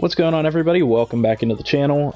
What's going on, everybody? Welcome back into the channel.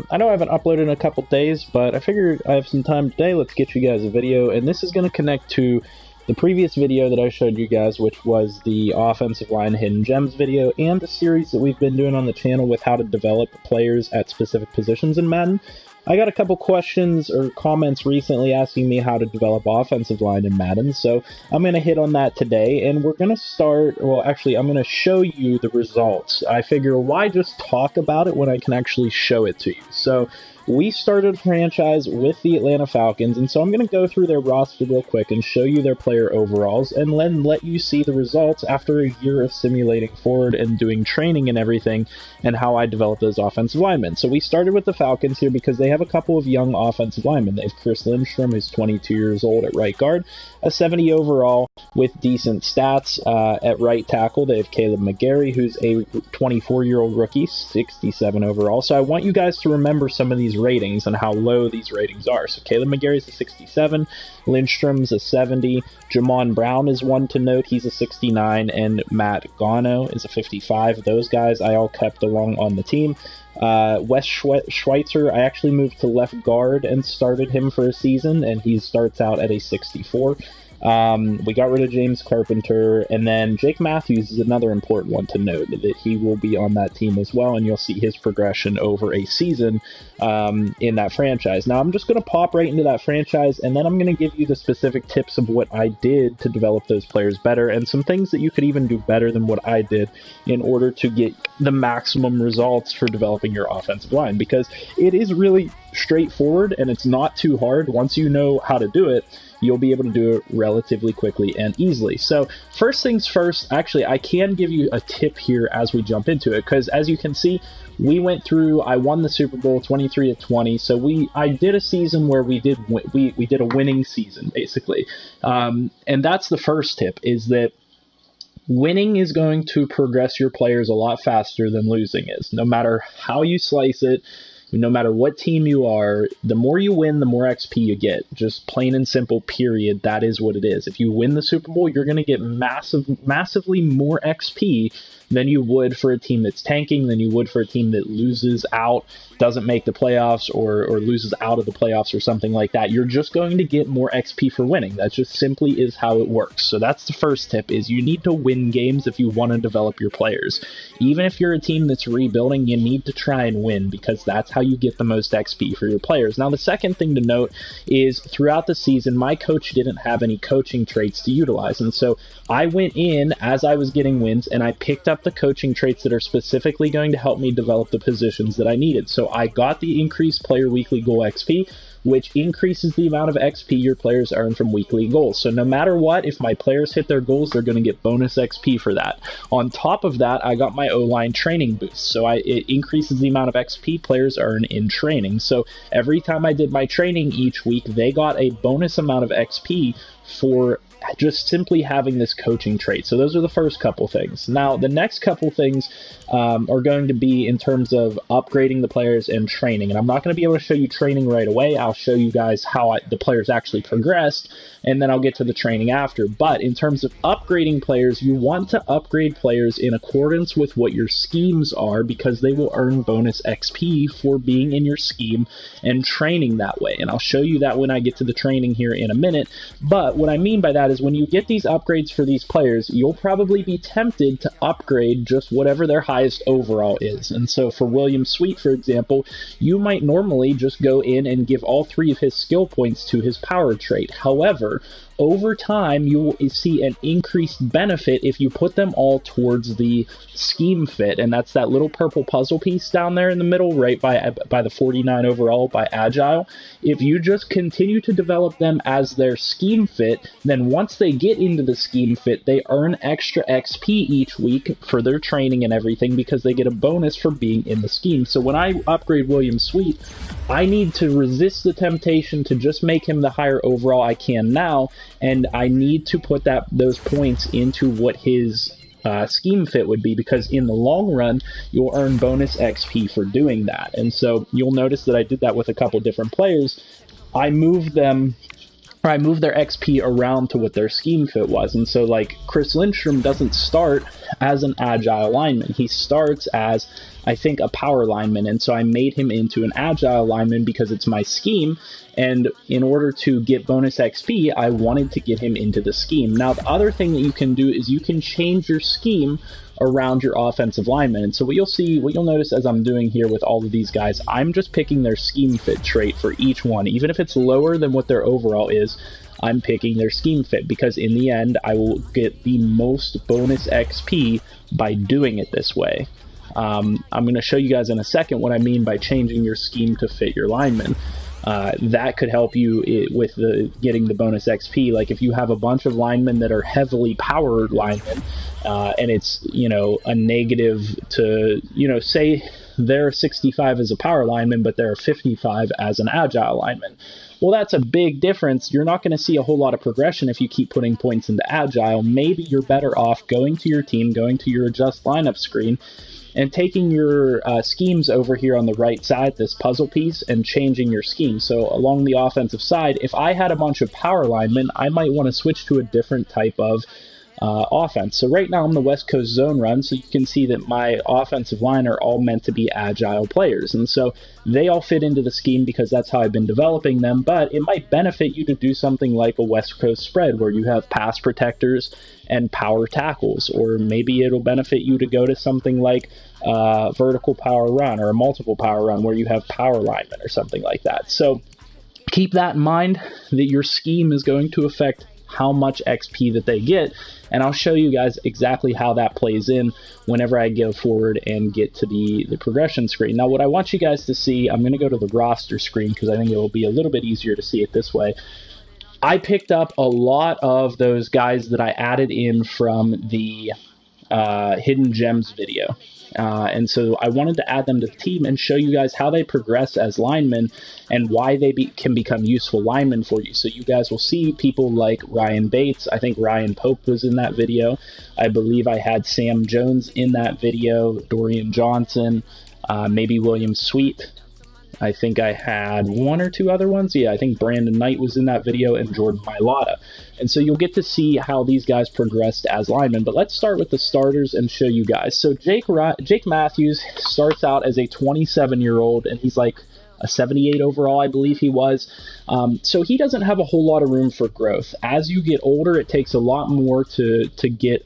I know I haven't uploaded in a couple days, but I figured I have some time today. Let's get you guys a video, and this is going to connect to the previous video that I showed you guys, which was the offensive line hidden gems video, and the series that we've been doing on the channel with how to develop players at specific positions in Madden. I got a couple questions or comments recently asking me how to develop offensive line in Madden, so I'm going to hit on that today, and we're going to start, well, actually, I'm going to show you the results. I figure, why just talk about it when I can actually show it to you? So we started a franchise with the Atlanta Falcons, and so I'm going to go through their roster real quick and show you their player overalls, and then let you see the results after a year of simulating forward and doing training and everything, and how I developed those offensive linemen. So we started with the Falcons here because they have a couple of young offensive linemen. They have Chris Lindstrom, who's 22 years old at right guard, a 70 overall with decent stats at right tackle. They have Caleb McGarry, who's a 24-year-old rookie, 67 overall. So I want you guys to remember some of these ratings and how low these ratings are. So Caleb McGarry's a 67, Lindstrom's a 70, Jamon Brown is one to note, he's a 69, and Matt Gano is a 55. Those guys I all kept along on the team. Wes Schweitzer, I actually moved to left guard and started him for a season, and he starts out at a 64. We got rid of James Carpenter, and then Jake Matthews is another important one to note, that he will be on that team as well, and you'll see his progression over a season in that franchise. Now, I'm just going to pop right into that franchise, and then I'm going to give you the specific tips of what I did to develop those players better, and some things that you could even do better than what I did in order to get the maximum results for developing your offensive line, because it is really straightforward, and it's not too hard. Once you know how to do it, you'll be able to do it relatively quickly and easily. So first things first, actually, I can give you a tip here as we jump into it, because as you can see, we went through, I won the Super Bowl 23-20, so I did a season where we did a winning season, basically. And that's the first tip, is that winning is going to progress your players a lot faster than losing is. No matter how you slice it, no matter what team you are, the more you win, the more XP you get. Just plain and simple, period. That is what it is. If you win the Super Bowl, you're going to get massively more XP than you would for a team that's tanking, than you would for a team that loses out, doesn't make the playoffs, or loses out of the playoffs or something like that. You're just going to get more XP for winning. That just simply is how it works. So that's the first tip, is you need to win games if you want to develop your players. Even if you're a team that's rebuilding, you need to try and win, because that's how you get the most XP for your players. Now, the second thing to note is throughout the season, my coach didn't have any coaching traits to utilize. And so I went in as I was getting wins, and I picked up the coaching traits that are specifically going to help me develop the positions that I needed. So I got the increased player weekly goal XP, which increases the amount of XP your players earn from weekly goals. So no matter what, if my players hit their goals, they're going to get bonus XP for that. On top of that, I got my O-line training boost. So it increases the amount of XP players earn in training. So every time I did my training each week, they got a bonus amount of XP for just simply having this coaching trait. So those are the first couple things. Now, the next couple things are going to be in terms of upgrading the players and training. And I'm not going to be able to show you training right away. I'll show you guys how the players actually progressed, and then I'll get to the training after. But in terms of upgrading players, you want to upgrade players in accordance with what your schemes are, because they will earn bonus XP for being in your scheme and training that way. And I'll show you that when I get to the training here in a minute. But what I mean by that is, when you get these upgrades for these players, you'll probably be tempted to upgrade just whatever their highest overall is. And so for William Sweet, for example, you might normally just go in and give all 3 of his skill points to his power trait. However, over time, you will see an increased benefit if you put them all towards the scheme fit, and that's that little purple puzzle piece down there in the middle, right by the 49 overall by Agile. If you just continue to develop them as their scheme fit, then once they get into the scheme fit, they earn extra XP each week for their training and everything, because they get a bonus for being in the scheme. So when I upgrade William Sweet, I need to resist the temptation to just make him the higher overall I can now, and I need to put those points into what his scheme fit would be, because in the long run, you'll earn bonus XP for doing that. And so you'll notice that I did that with a couple different players. I moved them or I moved their XP around to what their scheme fit was. And so, like, Chris Lindstrom doesn't start as an agile lineman. He starts as I think, a power lineman. And so I made him into an agile lineman because it's my scheme. And in order to get bonus XP, I wanted to get him into the scheme. Now, the other thing that you can do is you can change your scheme around your offensive linemen. And so what you'll notice as I'm doing here with all of these guys, I'm just picking their scheme fit trait for each one. Even if it's lower than what their overall is, I'm picking their scheme fit, because in the end, I will get the most bonus XP by doing it this way. I'm going to show you guys in a second what I mean by changing your scheme to fit your linemen. That could help you with getting the bonus XP. Like if you have a bunch of linemen that are heavily powered linemen, and it's, a negative to, say they're 65 as a power lineman, but they're 55 as an agile lineman. Well, that's a big difference. You're not going to see a whole lot of progression if you keep putting points into agile. Maybe you're better off going to your team, going to your adjust lineup screen, and taking your schemes over here on the right side, this puzzle piece, and changing your scheme. So along the offensive side, if I had a bunch of power linemen, I might want to switch to a different type of offense. So right now I'm the West Coast zone run, so you can see that my offensive line are all meant to be agile players. And so they all fit into the scheme because that's how I've been developing them, but it might benefit you to do something like a West Coast spread where you have pass protectors and power tackles, or maybe it'll benefit you to go to something like vertical power run or a multiple power run where you have power linemen or something like that. So keep that in mind, that your scheme is going to affect how much XP that they get, and I'll show you guys exactly how that plays in whenever I go forward and get to the progression screen. Now what I want you guys to see, I'm going to go to the roster screen because I think it will be a little bit easier to see it this way. I picked up a lot of those guys that I added in from the Hidden Gems video. And so I wanted to add them to the team and show you guys how they progress as linemen and why they can become useful linemen for you. So you guys will see people like Ryan Bates. I think Ryan Pope was in that video. I believe I had Sam Jones in that video, Dorian Johnson, maybe William Sweet. I think I had one or two other ones. Yeah, I think Brandon Knight was in that video, and Jordan Mailata. And so you'll get to see how these guys progressed as linemen. But let's start with the starters and show you guys. So Jake Matthews starts out as a 27-year-old, and he's like a 78 overall, I believe he was. So he doesn't have a whole lot of room for growth. As you get older, it takes a lot more to get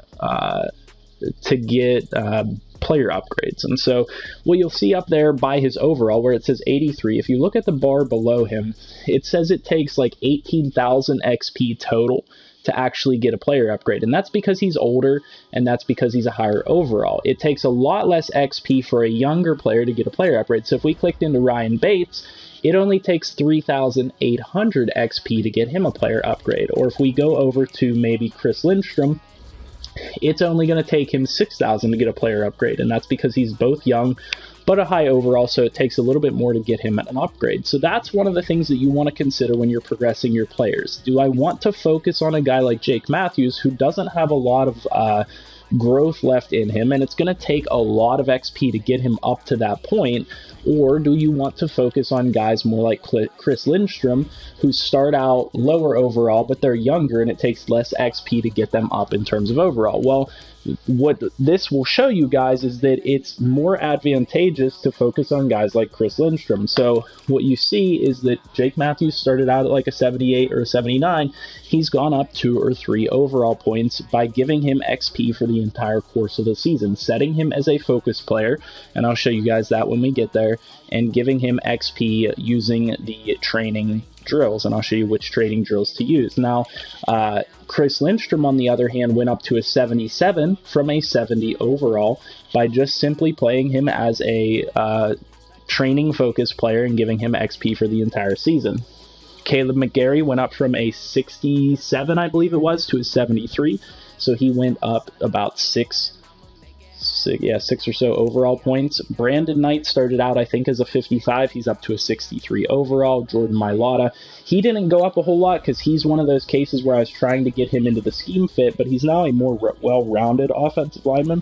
player upgrades. And so what you'll see up there by his overall, where it says 83, if you look at the bar below him, it says it takes like 18,000 XP total to actually get a player upgrade. And that's because he's older, and that's because he's a higher overall. It takes a lot less XP for a younger player to get a player upgrade. So if we clicked into Ryan Bates, it only takes 3,800 XP to get him a player upgrade. Or if we go over to maybe Chris Lindstrom, it's only going to take him 6,000 to get a player upgrade, and that's because he's both young but a high overall, so it takes a little bit more to get him an upgrade. So that's one of the things that you want to consider when you're progressing your players. Do I want to focus on a guy like Jake Matthews, who doesn't have a lot of growth left in him, and it's going to take a lot of XP to get him up to that point? Or do you want to focus on guys more like Chris Lindstrom, who start out lower overall, but they're younger, and it takes less XP to get them up in terms of overall? Well, what this will show you guys is that it's more advantageous to focus on guys like Chris Lindstrom. So what you see is that Jake Matthews started out at like a 78 or a 79. He's gone up 2 or 3 overall points by giving him XP for the entire course of the season, setting him as a focus player, and I'll show you guys that when we get there, and giving him XP using the training drills, and I'll show you which training drills to use. Now, Chris Lindstrom, on the other hand, went up to a 77 from a 70 overall by just simply playing him as a training focus player and giving him XP for the entire season. Caleb McGarry went up from a 67, I believe it was, to a 73, so he went up about 6 or so overall points. Brandon Knight started out, I think, as a 55. He's up to a 63 overall. Jordan Mailata, he didn't go up a whole lot because he's one of those cases where I was trying to get him into the scheme fit, but he's now a more well-rounded offensive lineman.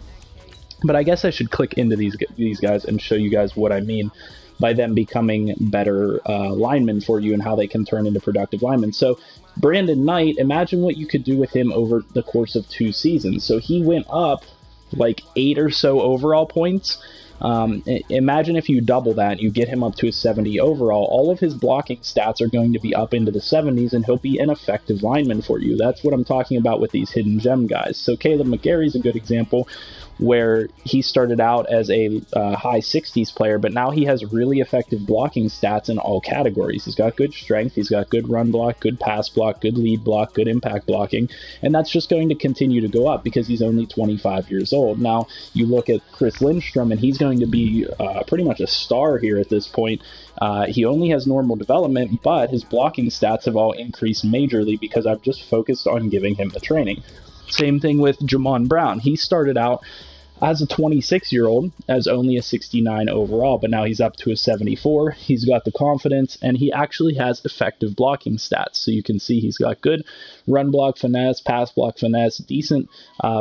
But I guess I should click into these guys and show you guys what I mean by them becoming better linemen for you and how they can turn into productive linemen. So Brandon Knight, imagine what you could do with him over the course of 2 seasons. So he went up like 8 or so overall points, Imagine if you double that, you get him up to a 70 overall, all of his blocking stats are going to be up into the 70s, and he'll be an effective lineman for you. That's what I'm talking about with these hidden gem guys. So Caleb McGarry's a good example, where he started out as a high 60s player, but now he has really effective blocking stats in all categories. He's got good strength, he's got good run block, good pass block, good lead block, good impact blocking, and that's just going to continue to go up because he's only 25 years old. Now, you look at Chris Lindstrom, and he's going to be pretty much a star here at this point. He only has normal development, but his blocking stats have all increased majorly because I've just focused on giving him the training. Same thing with Jamon Brown. He started out as a 26-year-old as only a 69 overall, but now he's up to a 74. He's got the confidence, and he actually has effective blocking stats. So you can see he's got good run block finesse, pass block finesse, decent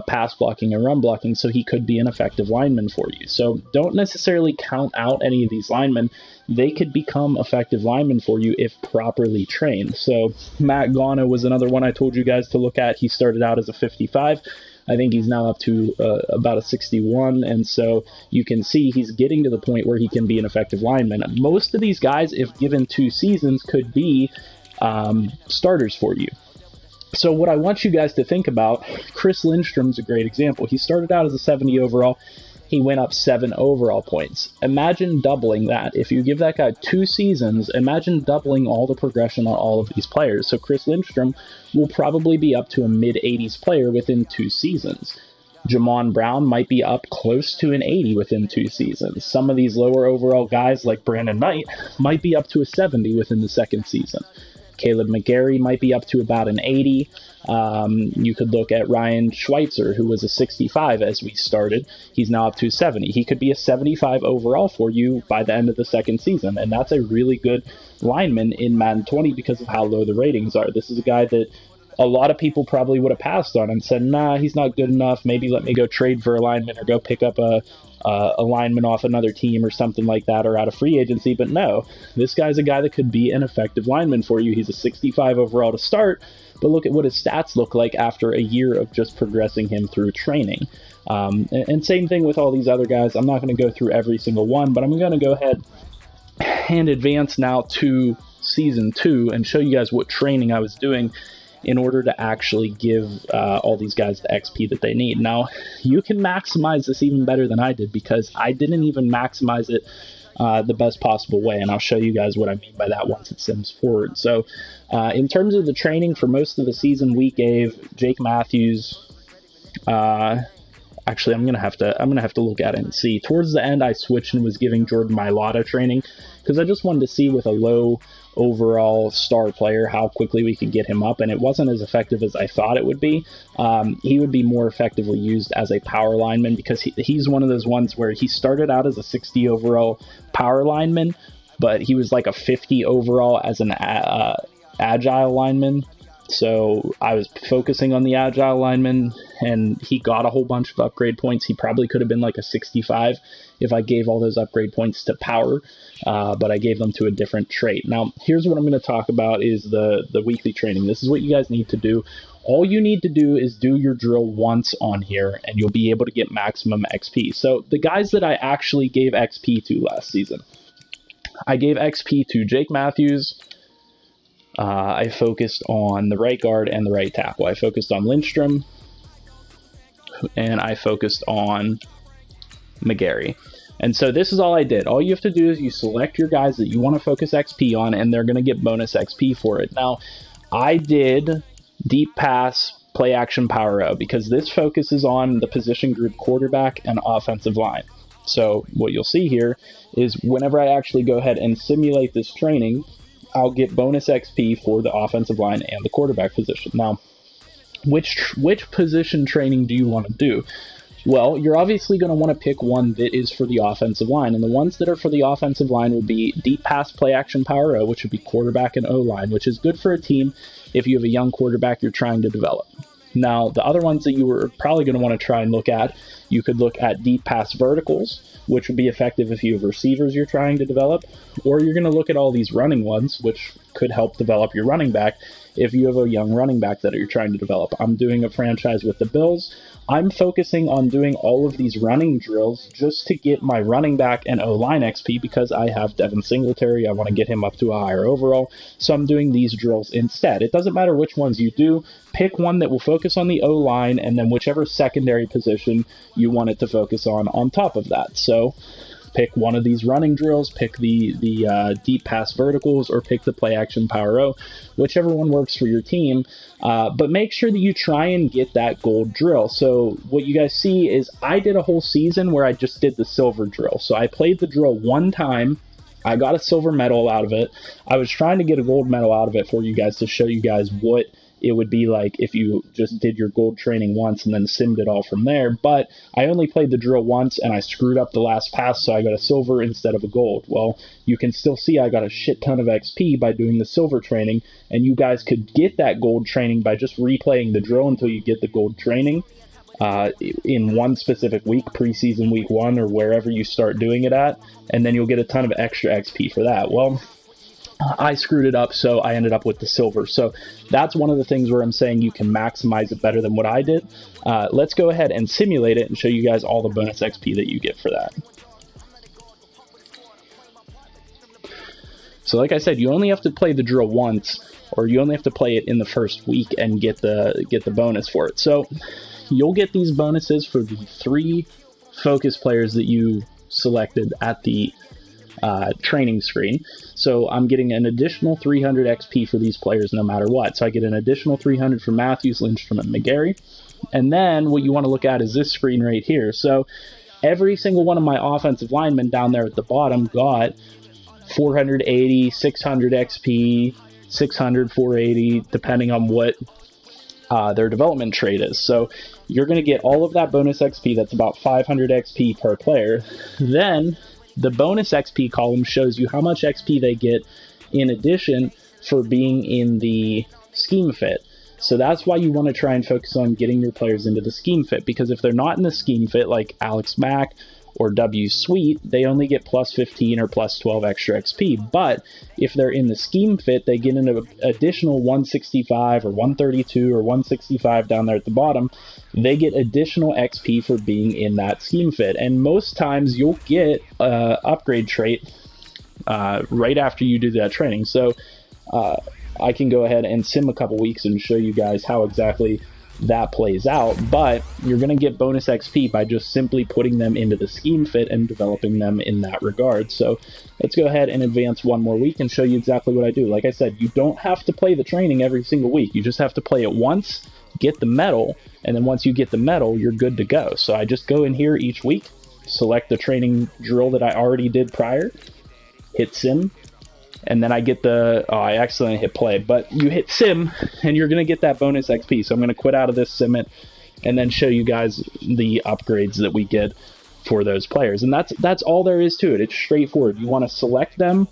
pass blocking and run blocking, so he could be an effective lineman for you. So don't necessarily count out any of these linemen. They could become effective linemen for you if properly trained. So Matt Gano was another one I told you guys to look at. He started out as a 55. I think he's now up to about a 61, and so you can see he's getting to the point where he can be an effective lineman. Most of these guys, if given 2 seasons, could be starters for you. So what I want you guys to think about, Chris Lindstrom's a great example. He started out as a 70 overall. He went up 7 overall points. Imagine doubling that. If you give that guy 2 seasons, imagine doubling all the progression on all of these players. So Chris Lindstrom will probably be up to a mid-80s player within 2 seasons. Jamon Brown might be up close to an 80 within 2 seasons. Some of these lower overall guys like Brandon Knight might be up to a 70 within the 2nd season. Caleb McGarry might be up to about an 80. You could look at Ryan Schweitzer, who was a 65 as we started. He's now up to 70. He could be a 75 overall for you by the end of the 2nd season, and that's a really good lineman in Madden 20 because of how low the ratings are. This is a guy that a lot of people probably would have passed on and said, nah, he's not good enough. Maybe let me go trade for a lineman or go pick up a lineman off another team or something like that, or out of free agency. But no, this guy's a guy that could be an effective lineman for you. He's a 65 overall to start, but look at what his stats look like after a year of just progressing him through training. And same thing with all these other guys. I'm not going to go through every single one, but I'm going to go ahead and advance now to Season 2 and show you guys what training I was doing in order to actually give all these guys the XP that they need. Now, you can maximize this even better than I did because I didn't even maximize it the best possible way, and I'll show you guys what I mean by that once it sims forward. So, in terms of the training for most of the season, we gave Jake Matthews. Actually, I'm gonna have to look at it and see. Towards the end, I switched and was giving Jordan Mailata training because I just wanted to see with a low overall star player how quickly we could get him up, and it wasn't as effective as I thought it would be. He would be more effectively used as a power lineman because he's one of those ones where he started out as a 60 overall power lineman, but he was like a 50 overall as an agile lineman. So I was focusing on the agile lineman, and he got a whole bunch of upgrade points. He probably could have been like a 65 if I gave all those upgrade points to power, but I gave them to a different trait. Now, here's what I'm going to talk about is the weekly training. This is what you guys need to do. All you need to do is do your drill once on here, and you'll be able to get maximum XP. So the guys that I actually gave XP to last season, I gave XP to Jake Matthews. I focused on the right guard and the right tackle. I focused on Lindstrom, and I focused on McGarry. And so this is all I did. All you have to do is you select your guys that you want to focus XP on, and they're going to get bonus XP for it. Now, I did deep pass, play action, power O, because this focuses on the position group quarterback and offensive line. So what you'll see here is whenever I actually go ahead and simulate this training, I'll get bonus XP for the offensive line and the quarterback position. Now, which position training do you want to do? Well, you're obviously going to want to pick one that is for the offensive line, and the ones that are for the offensive line would be deep pass, play action, power O, which would be quarterback and O-line, which is good for a team if you have a young quarterback you're trying to develop. Now, the other ones that you were probably going to want to try and look at, you could look at deep pass verticals, which would be effective if you have receivers you're trying to develop, or you're going to look at all these running ones, which could help develop your running back if you have a young running back that you're trying to develop. I'm doing a franchise with the Bills. I'm focusing on doing all of these running drills just to get my running back and O-line XP because I have Devin Singletary. I want to get him up to a higher overall, so I'm doing these drills instead. It doesn't matter which ones you do. Pick one that will focus on the O-line, and then whichever secondary position you want it to focus on top of that. So pick one of these running drills, pick the deep pass verticals, or pick the play action power O, whichever one works for your team. But make sure that you try and get that gold drill. So what you guys see is I did a whole season where I just did the silver drill. So I played the drill one time. I got a silver medal out of it. I was trying to get a gold medal out of it for you guys to show you guys what it would be like if you just did your gold training once and then simmed it all from there. But I only played the drill once and I screwed up the last pass, so I got a silver instead of a gold. Well, you can still see I got a shit ton of XP by doing the silver training, and you guys could get that gold training by just replaying the drill until you get the gold training in one specific week, preseason week 1 or wherever you start doing it at, and then you'll get a ton of extra XP for that. Well, I screwed it up, so I ended up with the silver. So that's one of the things where I'm saying you can maximize it better than what I did. Let's go ahead and simulate it and show you guys all the bonus XP that you get for that. So like I said, you only have to play the drill once, or you only have to play it in the first week and get the bonus for it. So you'll get these bonuses for the 3 focus players that you selected at the training screen. So I'm getting an additional 300 XP for these players no matter what. So I get an additional 300 for Matthews, Lindstrom, and McGarry. And then what you want to look at is this screen right here. So every single one of my offensive linemen down there at the bottom got 480, 600 XP, 600, 480, depending on what their development trait is. So you're going to get all of that bonus XP. That's about 500 XP per player. Then the bonus XP column shows you how much XP they get in addition for being in the scheme fit. So that's why you want to try and focus on getting your players into the scheme fit, because if they're not in the scheme fit, like Alex Mack or W Sweet, they only get plus 15 or plus 12 extra XP. But if they're in the scheme fit, they get an additional 165 or 132 or 165 down there at the bottom. They get additional XP for being in that scheme fit. And most times you'll get an upgrade trait right after you do that training. So I can go ahead and sim a couple weeks and show you guys how exactly that plays out, but you're going to get bonus XP by just simply putting them into the scheme fit and developing them in that regard. So let's go ahead and advance one more week and show you exactly what I do. Like I said, you don't have to play the training every single week. You just have to play it once, get the medal, and then once you get the medal, you're good to go. So I just go in here each week, select the training drill that I already did prior, hit sim, and then I get I accidentally hit play, but you hit sim and you're going to get that bonus XP. So I'm going to quit out of this sim it and then show you guys the upgrades that we get for those players. And that's all there is to it. It's straightforward. You want to select them.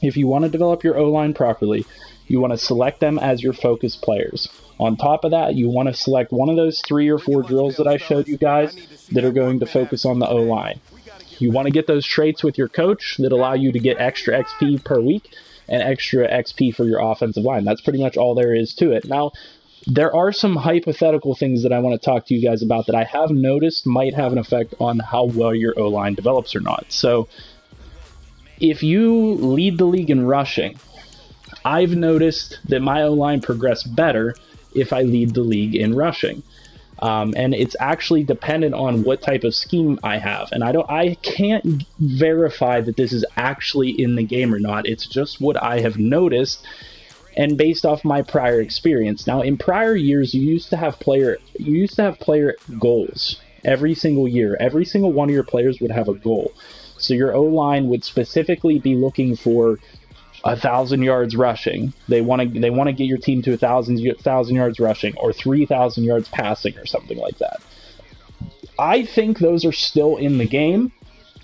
If you want to develop your O-line properly, you want to select them as your focus players. On top of that, you want to select one of those 3 or 4 drills that I showed you guys that are going to focus on the O-line. You want to get those traits with your coach that allow you to get extra XP per week and extra XP for your offensive line. That's pretty much all there is to it. Now, there are some hypothetical things that I want to talk to you guys about that I have noticed might have an effect on how well your O-line develops or not. So, if you lead the league in rushing, I've noticed that my O-line progressed better if I lead the league in rushing. And it's actually dependent on what type of scheme I have. And I can't verify that this is actually in the game or not. It's just what I have noticed and based off my prior experience. Now, in prior years, you used to have player goals every single year. Every single one of your players would have a goal. So your O-line would specifically be looking for 1,000 yards rushing. They want to get your team to 1,000 yards rushing or 3,000 yards passing or something like that. I think those are still in the game,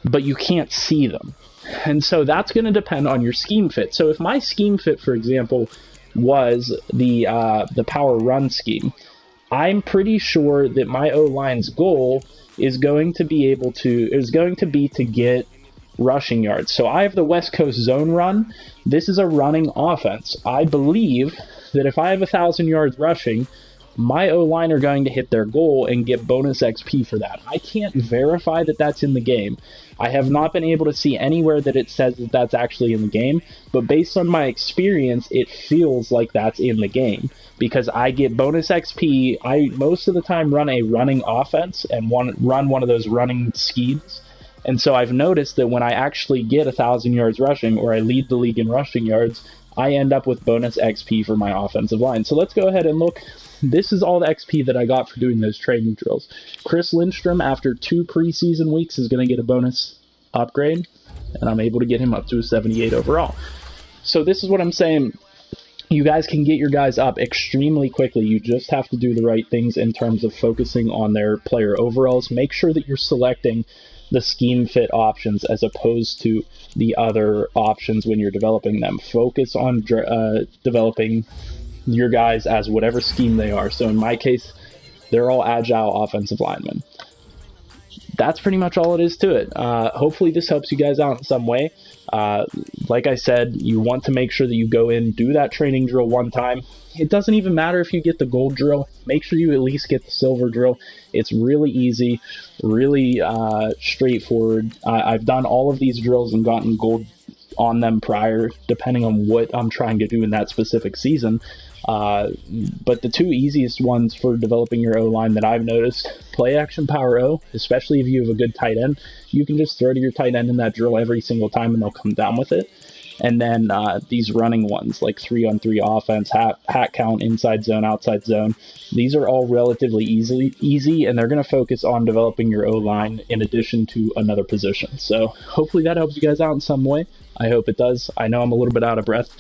but you can't see them. And so that's going to depend on your scheme fit. So if my scheme fit, for example, was the power run scheme, I'm pretty sure that my O-line's goal is going to be to get rushing yards. So I have the West Coast zone run. This is a running offense. I believe that if I have 1,000 yards rushing, my O-line are going to hit their goal and get bonus XP for that. I can't verify that that's in the game. I have not been able to see anywhere that it says that that's actually in the game, but based on my experience, it feels like that's in the game, because I get bonus XP. I most of the time run a running offense and run one of those running schemes, and so I've noticed that when I actually get 1,000 yards rushing, or I lead the league in rushing yards, I end up with bonus XP for my offensive line. So let's go ahead and look. This is all the XP that I got for doing those training drills. Chris Lindstrom, after 2 preseason weeks, is going to get a bonus upgrade, and I'm able to get him up to a 78 overall. So this is what I'm saying. You guys can get your guys up extremely quickly. You just have to do the right things in terms of focusing on their player overalls. Make sure that you're selecting the scheme fit options as opposed to the other options when you're developing them. Focus on developing your guys as whatever scheme they are. So in my case, they're all agile offensive linemen. That's pretty much all it is to it. Hopefully this helps you guys out in some way. Like I said, you want to make sure that you go in, do that training drill one time. It doesn't even matter if you get the gold drill. Make sure you at least get the silver drill. It's really easy, really straightforward. I've done all of these drills and gotten gold on them prior, depending on what I'm trying to do in that specific season. But the 2 easiest ones for developing your O-line that I've noticed, play action power O, especially if you have a good tight end. You can just throw to your tight end in that drill every single time and they'll come down with it. And then these running ones, like 3-on-3 offense, hat count, inside zone, outside zone. These are all relatively easy, and they're going to focus on developing your O-line in addition to another position. So hopefully that helps you guys out in some way. I hope it does. I know I'm a little bit out of breath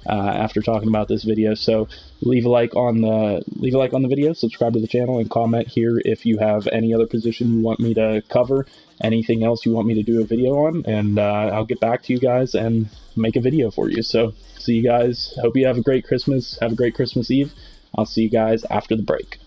after talking about this video, so leave a like on the video, subscribe to the channel, and comment here if you have any other position you want me to cover, anything else you want me to do a video on, and I'll get back to you guys and make a video for you. So see you guys. Hope you have a great Christmas. Have a great Christmas Eve. I'll see you guys after the break.